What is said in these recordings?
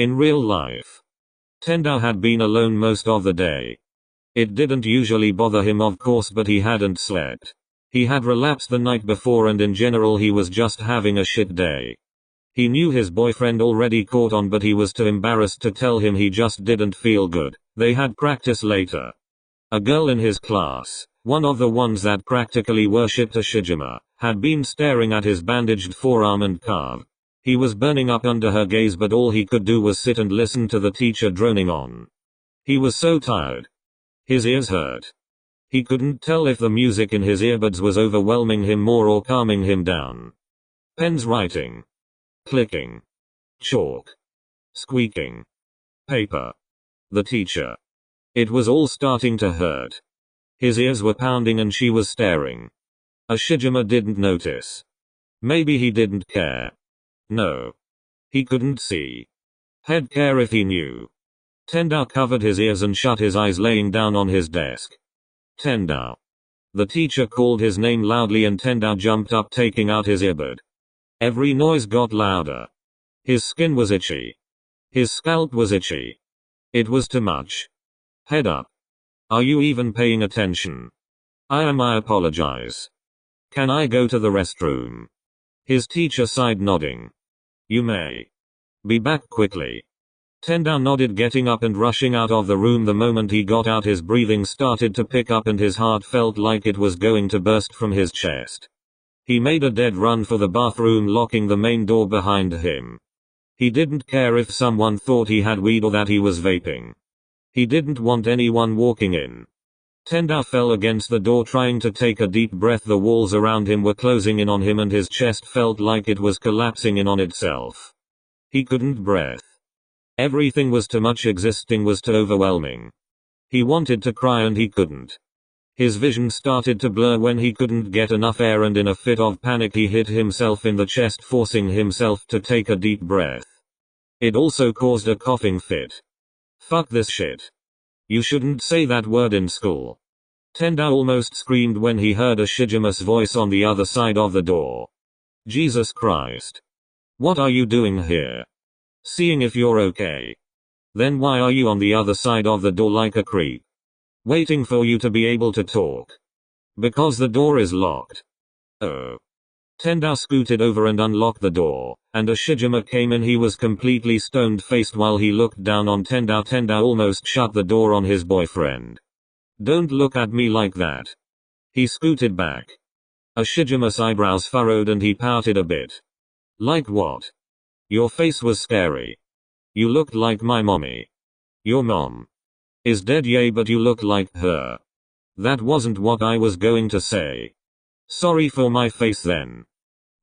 In real life, Tendou had been alone most of the day. It didn't usually bother him of course, but he hadn't slept. He had relapsed the night before and in general he was just having a shit day. He knew his boyfriend already caught on, but he was too embarrassed to tell him he just didn't feel good. They had practice later. A girl in his class, one of the ones that practically worshipped Ushijima, had been staring at his bandaged forearm and calf. He was burning up under her gaze, but all he could do was sit and listen to the teacher droning on. He was so tired. His ears hurt. He couldn't tell if the music in his earbuds was overwhelming him more or calming him down. Pens writing. Clicking. Chalk. Squeaking. Paper. The teacher. It was all starting to hurt. His ears were pounding and she was staring. Ushijima didn't notice. Maybe he didn't care. No. He couldn't see. He'd care if he knew. Tendou covered his ears and shut his eyes, laying down on his desk. Tendou. The teacher called his name loudly and Tendou jumped up, taking out his earbud. Every noise got louder. His skin was itchy. His scalp was itchy. It was too much. Head up. Are you even paying attention? I apologize. Can I go to the restroom? His teacher sighed, nodding. You may. Be back quickly. Tendou nodded, getting up and rushing out of the room. The moment he got out, his breathing started to pick up and his heart felt like it was going to burst from his chest. He made a dead run for the bathroom, locking the main door behind him. He didn't care if someone thought he had weed or that he was vaping. He didn't want anyone walking in. Tendou fell against the door, trying to take a deep breath. The walls around him were closing in on him and his chest felt like it was collapsing in on itself. He couldn't breathe. Everything was too much. Existing was too overwhelming. He wanted to cry and he couldn't. His vision started to blur when he couldn't get enough air, and in a fit of panic he hit himself in the chest, forcing himself to take a deep breath. It also caused a coughing fit. Fuck this shit. You shouldn't say that word in school. Tendou almost screamed when he heard Ushijima's voice on the other side of the door. Jesus Christ. What are you doing here? Seeing if you're okay. Then why are you on the other side of the door like a creep? Waiting for you to be able to talk. Because the door is locked. Oh. Tendou scooted over and unlocked the door, and Ushijima came in. He was completely stone-faced while he looked down on Tendou. Tendou almost shut the door on his boyfriend. Don't look at me like that. He scooted back. Ushijima's eyebrows furrowed and he pouted a bit. Like what? Your face was scary. You looked like my mommy. Your mom is dead, yay, but you look like her. That wasn't what I was going to say. Sorry for my face then.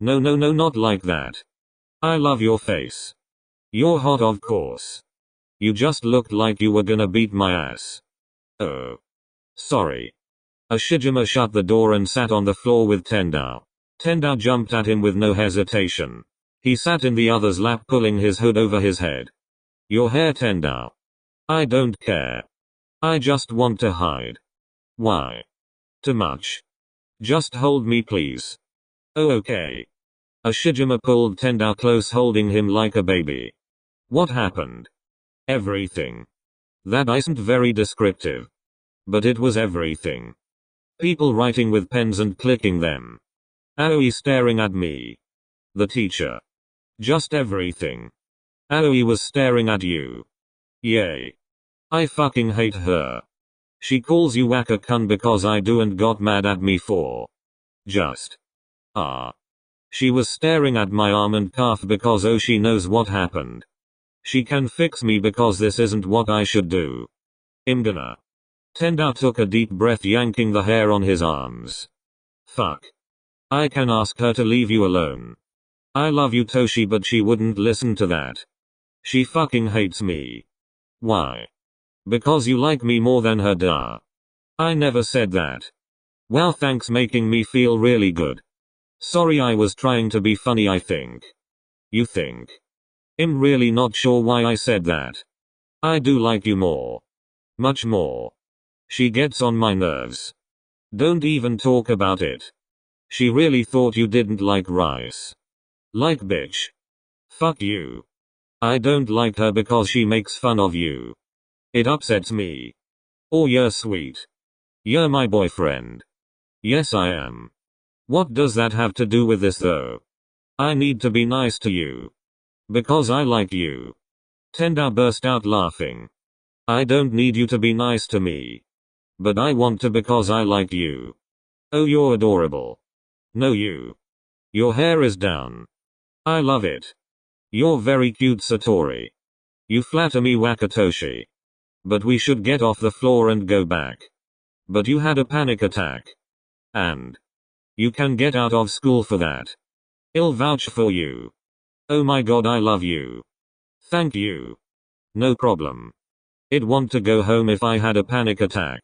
No, not like that. I love your face. You're hot, of course. You just looked like you were gonna beat my ass. Oh. Sorry. Ushijima shut the door and sat on the floor with Tendou. Tendou jumped at him with no hesitation. He sat in the other's lap, pulling his hood over his head. Your hair, Tendou. I don't care. I just want to hide. Why? Too much. Just hold me, please. Oh, okay. Ushijima pulled Tendou close, holding him like a baby. What happened? Everything. That isn't very descriptive. But it was everything. People writing with pens and clicking them. Aoi staring at me. The teacher. Just everything. Aoi was staring at you. Yay. I fucking hate her. She calls you waka-kun because I do and got mad at me for. Just. She was staring at my arm and calf because she knows what happened. She can fix me because this isn't what I should do. I'm gonna. Tendou took a deep breath, yanking the hair on his arms. Fuck. I can ask her to leave you alone. I love you, Toshi, but she wouldn't listen to that. She fucking hates me. Why? Because you like me more than her, duh. I never said that. Wow, thanks, making me feel really good. Sorry, I was trying to be funny, I think. You think? I'm really not sure why I said that. I do like you more. Much more. She gets on my nerves. Don't even talk about it. She really thought you didn't like rice. Like bitch. Fuck you. I don't like her because she makes fun of you. It upsets me. Oh, you're sweet. You're my boyfriend. Yes, I am. What does that have to do with this though? I need to be nice to you. Because I like you. Tendou burst out laughing. I don't need you to be nice to me. But I want to because I like you. Oh, you're adorable. No, you. Your hair is down. I love it. You're very cute, Satori. You flatter me, Wakatoshi. But we should get off the floor and go back. But you had a panic attack. And you can get out of school for that. I'll vouch for you. Oh my god, I love you. Thank you. No problem. I'd want to go home if I had a panic attack.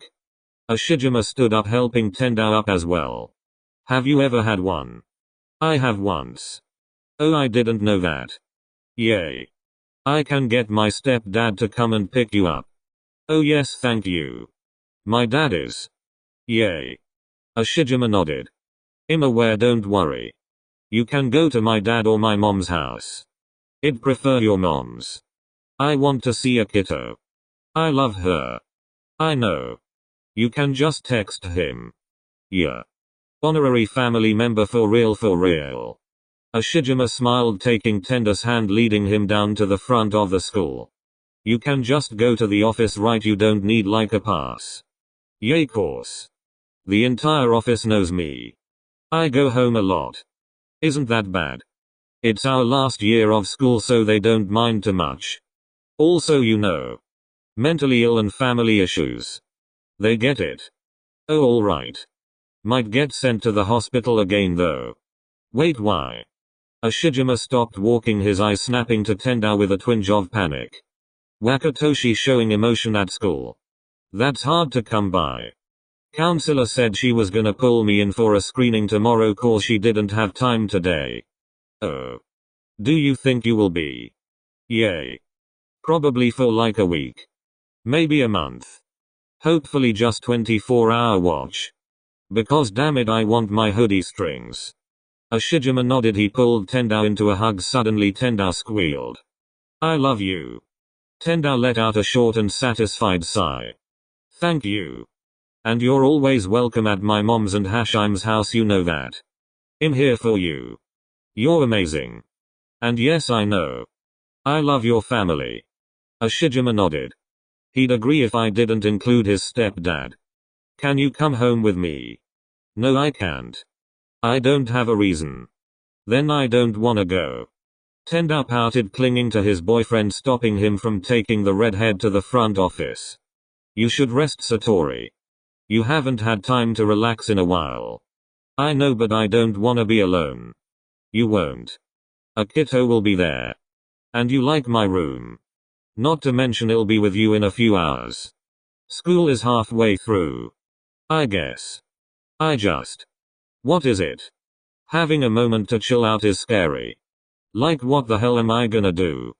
Ashijima stood up, helping Tendou up as well. Have you ever had one? I have once. Oh, I didn't know that. Yay. I can get my stepdad to come and pick you up. Oh yes, thank you. My dad is. Yay. Ashijima nodded. I'm aware, don't worry. You can go to my dad or my mom's house. I'd prefer your mom's. I want to see Akito. I love her. I know. You can just text him. Yeah. Honorary family member for real for real. Ashijima smiled, taking Tendou's hand, leading him down to the front of the school. You can just go to the office, right? You don't need like a pass. Yay, course. The entire office knows me. I go home a lot. Isn't that bad? It's our last year of school, so they don't mind too much. Also, you know. Mentally ill and family issues. They get it. Oh, alright. Might get sent to the hospital again though. Wait, why? Ashijima stopped walking, his eyes snapping to Tendou with a twinge of panic. Wakatoshi showing emotion at school. That's hard to come by. Counselor said she was gonna pull me in for a screening tomorrow cause she didn't have time today. Oh. Do you think you will be? Yay. Probably for like a week. Maybe a month. Hopefully just 24-hour watch. Because damn it, I want my hoodie strings. Ashijima nodded. He pulled Tendou into a hug. Suddenly Tendou squealed. I love you. Tendou let out a short and satisfied sigh. Thank you. And you're always welcome at my mom's and Hashim's house, you know that. I'm here for you. You're amazing. And yes, I know. I love your family. Ashijima nodded. He'd agree if I didn't include his stepdad. Can you come home with me? No, I can't. I don't have a reason. Then I don't wanna go. Tendou pouted, clinging to his boyfriend, stopping him from taking the redhead to the front office. You should rest, Satori. You haven't had time to relax in a while. I know, but I don't wanna be alone. You won't. Akito will be there. And you like my room. Not to mention I'll be with you in a few hours. School is halfway through. I guess. What is it? Having a moment to chill out is scary. Like, what the hell am I gonna do?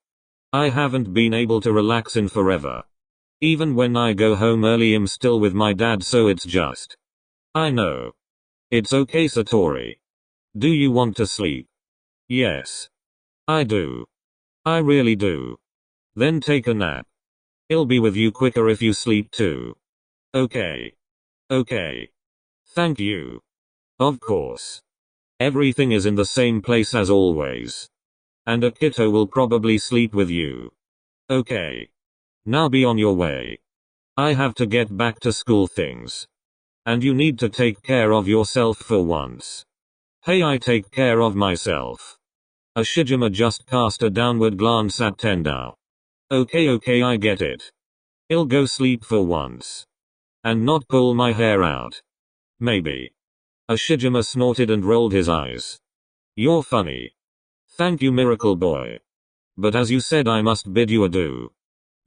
I haven't been able to relax in forever. Even when I go home early, I'm still with my dad, so it's just. I know. It's okay, Satori. Do you want to sleep? Yes. I do. I really do. Then take a nap. I'll be with you quicker if you sleep too. Okay. Okay. Thank you. Of course. Everything is in the same place as always. And Akito will probably sleep with you. Okay. Now be on your way. I have to get back to school things. And you need to take care of yourself for once. Hey, I take care of myself. Ashijima just cast a downward glance at Tendou. Okay, I get it. I'll go sleep for once. And not pull my hair out. Maybe. Ashijima snorted and rolled his eyes. You're funny. Thank you, miracle boy. But as you said, I must bid you adieu.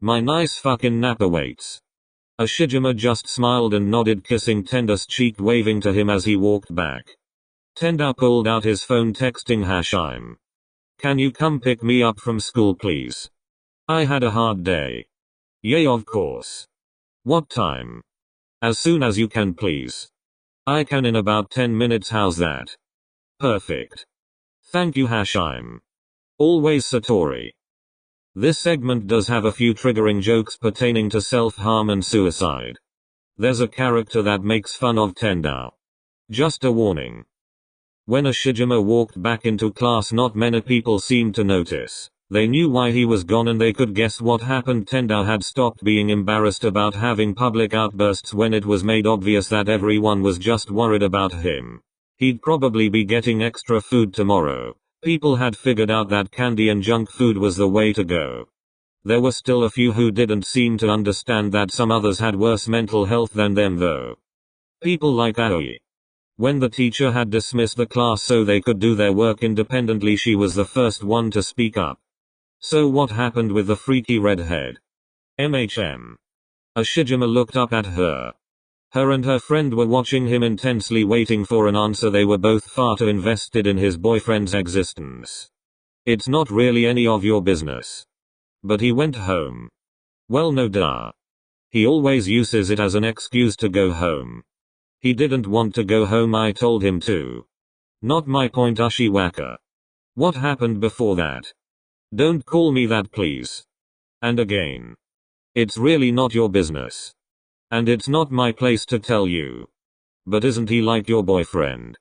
My nice fucking nap awaits. Ashijima just smiled and nodded, kissing Tendou's cheek, waving to him as he walked back. Tendou pulled out his phone, texting Hashim. Can you come pick me up from school, please? I had a hard day. Yay, of course. What time? As soon as you can, please. I can in about 10 minutes, how's that? Perfect. Thank you, Hashim. Always, Satori. This segment does have a few triggering jokes pertaining to self-harm and suicide. There's a character that makes fun of Tendou. Just a warning. When Ushijima walked back into class, not many people seemed to notice. They knew why he was gone and they could guess what happened. Tendou had stopped being embarrassed about having public outbursts when it was made obvious that everyone was just worried about him. He'd probably be getting extra food tomorrow. People had figured out that candy and junk food was the way to go. There were still a few who didn't seem to understand that some others had worse mental health than them though. People like Aoi. When the teacher had dismissed the class so they could do their work independently, she was the first one to speak up. So what happened with the freaky redhead? Ushijima looked up at her. Her and her friend were watching him intensely, waiting for an answer. They were both far too invested in his boyfriend's existence. It's not really any of your business. But he went home. Well, no duh. He always uses it as an excuse to go home. He didn't want to go home, I told him to. Not my point, Ushiwaka. What happened before that? Don't call me that, please. And again. It's really not your business. And it's not my place to tell you. But isn't he like your boyfriend?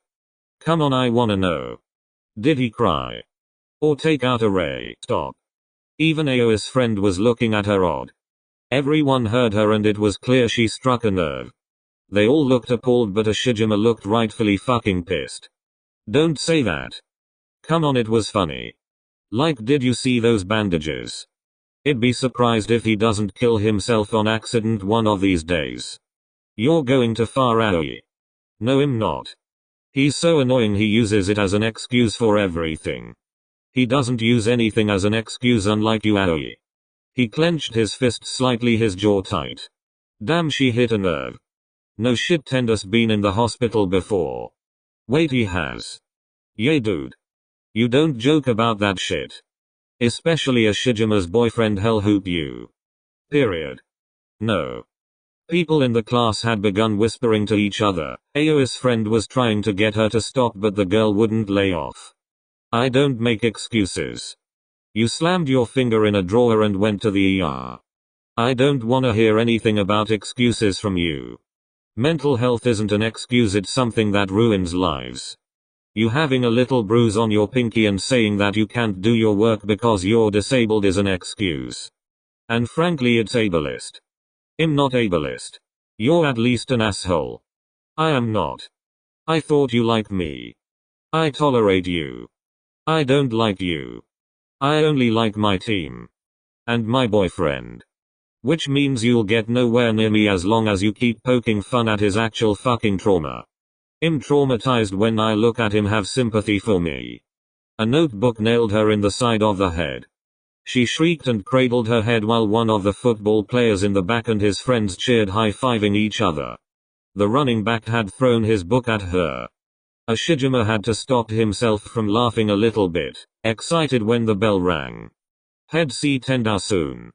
Come on, I wanna know. Did he cry? Or take out a ray? Stop. Even Aoi's friend was looking at her odd. Everyone heard her and it was clear she struck a nerve. They all looked appalled, but Ushijima looked rightfully fucking pissed. Don't say that. Come on, it was funny. Like, did you see those bandages? I'd be surprised if he doesn't kill himself on accident one of these days. You're going too far, Aoi. No, I'm not. He's so annoying, he uses it as an excuse for everything. He doesn't use anything as an excuse, unlike you, Aoi. He clenched his fist slightly, his jaw tight. Damn, she hit a nerve. No shit, Tendu's been in the hospital before. Wait, he has? Yeah, dude. You don't joke about that shit. Especially Ushijima's boyfriend, Haikyuu. Period. No. People in the class had begun whispering to each other. Aoi's friend was trying to get her to stop, but the girl wouldn't lay off. I don't make excuses. You slammed your finger in a drawer and went to the ER. I don't wanna hear anything about excuses from you. Mental health isn't an excuse, it's something that ruins lives. You having a little bruise on your pinky and saying that you can't do your work because you're disabled is an excuse. And frankly, it's ableist. I'm not ableist. You're at least an asshole. I am not. I thought you liked me. I tolerate you. I don't like you. I only like my team. And my boyfriend. Which means you'll get nowhere near me as long as you keep poking fun at his actual fucking trauma. I'm traumatized when I look at him, have sympathy for me. A notebook nailed her in the side of the head. She shrieked and cradled her head while one of the football players in the back and his friends cheered, high-fiving each other. The running back had thrown his book at her. Ushijima had to stop himself from laughing a little bit, excited when the bell rang. Head see Tendou soon.